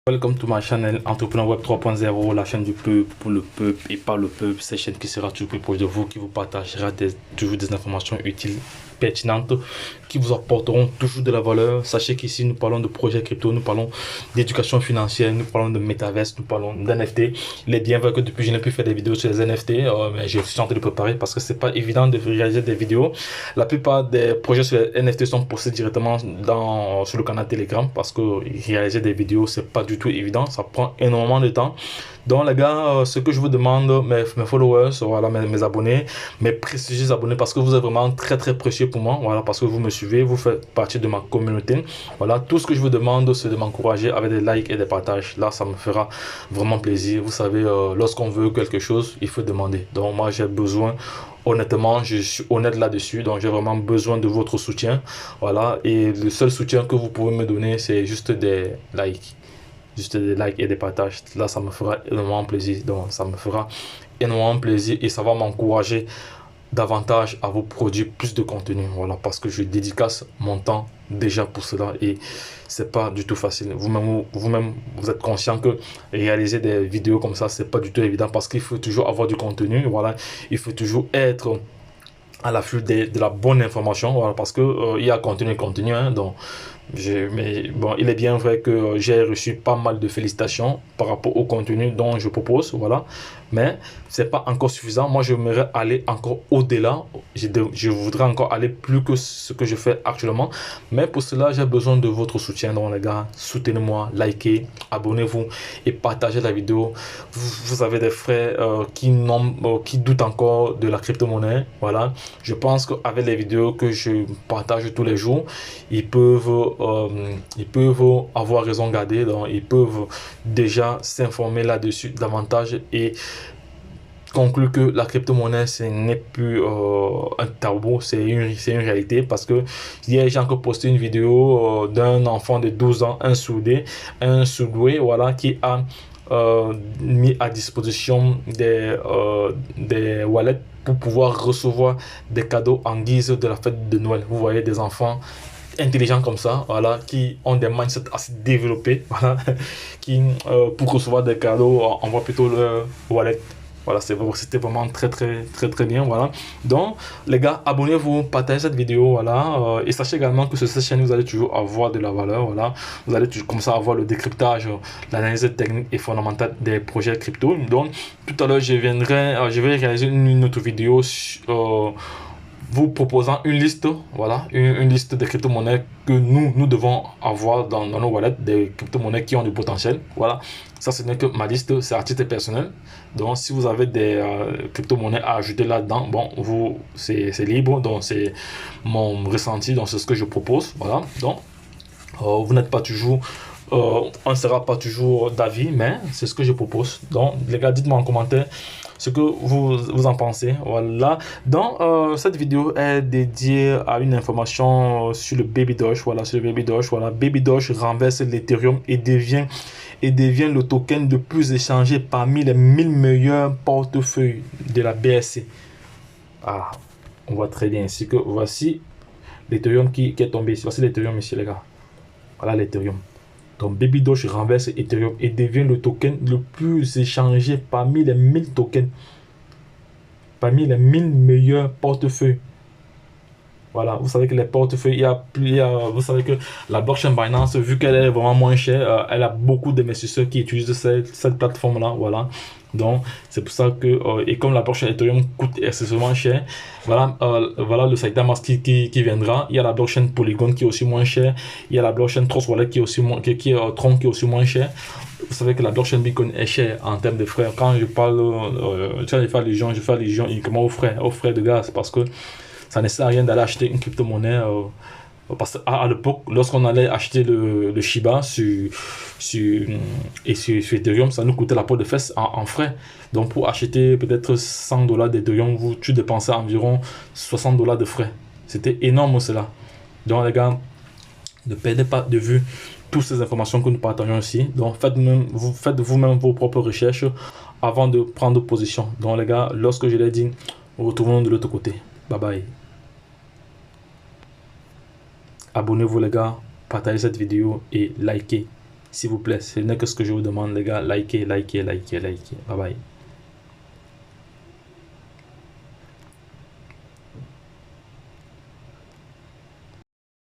Welcome to my channel Entrepreneur Web 3.0, la chaîne du peuple, pour le peuple et par le peuple. Cette chaîne qui sera toujours plus proche de vous, qui vous partagera toujours des informations utiles, pertinentes, qui vous apporteront toujours de la valeur. Sachez qu'ici nous parlons de projets crypto, nous parlons d'éducation financière, nous parlons de métaverse, nous parlons d'NFT. Il est bien vrai que depuis je n'ai plus fait des vidéos sur les NFT, mais je suis en train de préparer parce que c'est pas évident de réaliser des vidéos. La plupart des projets sur les NFT sont postés directement sur le canal Telegram parce que réaliser des vidéos c'est pas du tout évident, ça prend énormément de temps. Donc les gars, ce que je vous demande, mes followers, voilà, mes abonnés, mes précieux abonnés, parce que vous êtes vraiment très précieux pour moi, voilà, parce que vous me suivez, vous faites partie de ma communauté, voilà, tout ce que je vous demande c'est de m'encourager avec des likes et des partages. Là ça me fera vraiment plaisir. Vous savez, lorsqu'on veut quelque chose il faut demander. Donc moi j'ai besoin, honnêtement je suis honnête là-dessus, donc j'ai vraiment besoin de votre soutien, voilà, et le seul soutien que vous pouvez me donner c'est juste des likes. Juste des likes et des partages. Là, ça me fera énormément plaisir. Donc, ça me fera énormément plaisir et ça va m'encourager davantage à vous produire plus de contenu. Voilà, parce que je dédicace mon temps déjà pour cela et c'est pas du tout facile. Vous-même, vous êtes conscient que réaliser des vidéos comme ça, c'est pas du tout évident parce qu'il faut toujours avoir du contenu. Voilà, il faut toujours être à l'affût de la bonne information, voilà, parce que il y a contenu et contenu, hein, donc mais bon, il est bien vrai que j'ai reçu pas mal de félicitations par rapport au contenu dont je propose, voilà, mais c'est pas encore suffisant. Moi j'aimerais aller encore au-delà, je voudrais encore aller plus que ce que je fais actuellement, mais pour cela j'ai besoin de votre soutien. Donc les gars, soutenez-moi, likez, abonnez-vous et partagez la vidéo. Vous avez des frères qui doutent encore de la crypto-monnaie, voilà. Je pense qu'avec les vidéos que je partage tous les jours, ils peuvent avoir raison gardée, donc ils peuvent déjà s'informer là-dessus davantage et conclure que la crypto-monnaie ce n'est plus un tabou, c'est une réalité. Parce que hier j'ai encore posté une vidéo d'un enfant de 12 ans, un soudoué, voilà, qui a mis à disposition des wallets pour pouvoir recevoir des cadeaux en guise de la fête de Noël. Vous voyez des enfants intelligents comme ça, voilà, qui ont des mindsets assez développés, voilà, qui pour recevoir des cadeaux envoient plutôt le wallet. Voilà, c'était vraiment très bien, voilà. Donc les gars, abonnez-vous, partagez cette vidéo, voilà, et sachez également que sur cette chaîne vous allez toujours avoir de la valeur, voilà. Vous allez toujours comme ça avoir le décryptage, l'analyse technique et fondamentale des projets crypto. Donc tout à l'heure je vais réaliser une autre vidéo vous proposant une liste, voilà, une liste de crypto-monnaies que nous devons avoir dans nos wallets, des crypto-monnaies qui ont du potentiel, voilà. Ça, ce n'est que ma liste, c'est à titre personnel. Donc, si vous avez des crypto-monnaies à ajouter là-dedans, bon, c'est libre, donc c'est mon ressenti, donc c'est ce que je propose, voilà. Donc, vous n'êtes pas toujours... on ne sera pas toujours d'avis, mais c'est ce que je propose. Donc, les gars, dites-moi en commentaire ce que vous en pensez, voilà. Donc cette vidéo est dédiée à une information sur le Baby Doge, voilà, sur le Baby Doge, voilà. Baby Doge renverse l'Ethereum et devient le token le plus échangé parmi les 1000 meilleurs portefeuilles de la BSC. Ah, on voit très bien ici que voici l'Ethereum qui est tombé ici. Voici l'Ethereum ici, les gars. Voilà l'Ethereum. Donc Baby Doge renverse Ethereum et devient le token le plus échangé parmi les 1000 tokens, parmi les 1000 meilleurs portefeuilles. Voilà, vous savez que les portefeuilles, vous savez que la blockchain Binance, vu qu'elle est vraiment moins chère, elle a beaucoup d'investisseurs qui utilisent cette plateforme-là, voilà. Donc, c'est pour ça que, et comme la blockchain Ethereum coûte excessivement cher, voilà, voilà le Saitama qui viendra. Il y a la blockchain Polygon qui est aussi moins cher. Il y a la blockchain Trust Wallet qui est aussi moins, Tron qui est aussi moins cher. Vous savez que la blockchain Bitcoin est chère en termes de frais. Quand je parle, je fais allusion uniquement aux frais de gaz, parce que ça ne sert à rien d'aller acheter une crypto-monnaie parce qu'à l'époque, lorsqu'on allait acheter le Shiba sur Ethereum, ça nous coûtait la peau de fesse en frais. Donc pour acheter peut-être $100 d'Ethereum, tu dépensais environ $60 de frais. C'était énorme cela. Donc les gars, ne perdez pas de vue toutes ces informations que nous partageons ici. Donc faites vous-même vos propres recherches avant de prendre position. Donc les gars, lorsque je l'ai dit, retrouvons de l'autre côté. Bye bye. Abonnez-vous les gars, partagez cette vidéo et likez S'il vous plaît, ce n'est que ce que je vous demande, les gars. Likez, likez, likez, likez. Bye bye.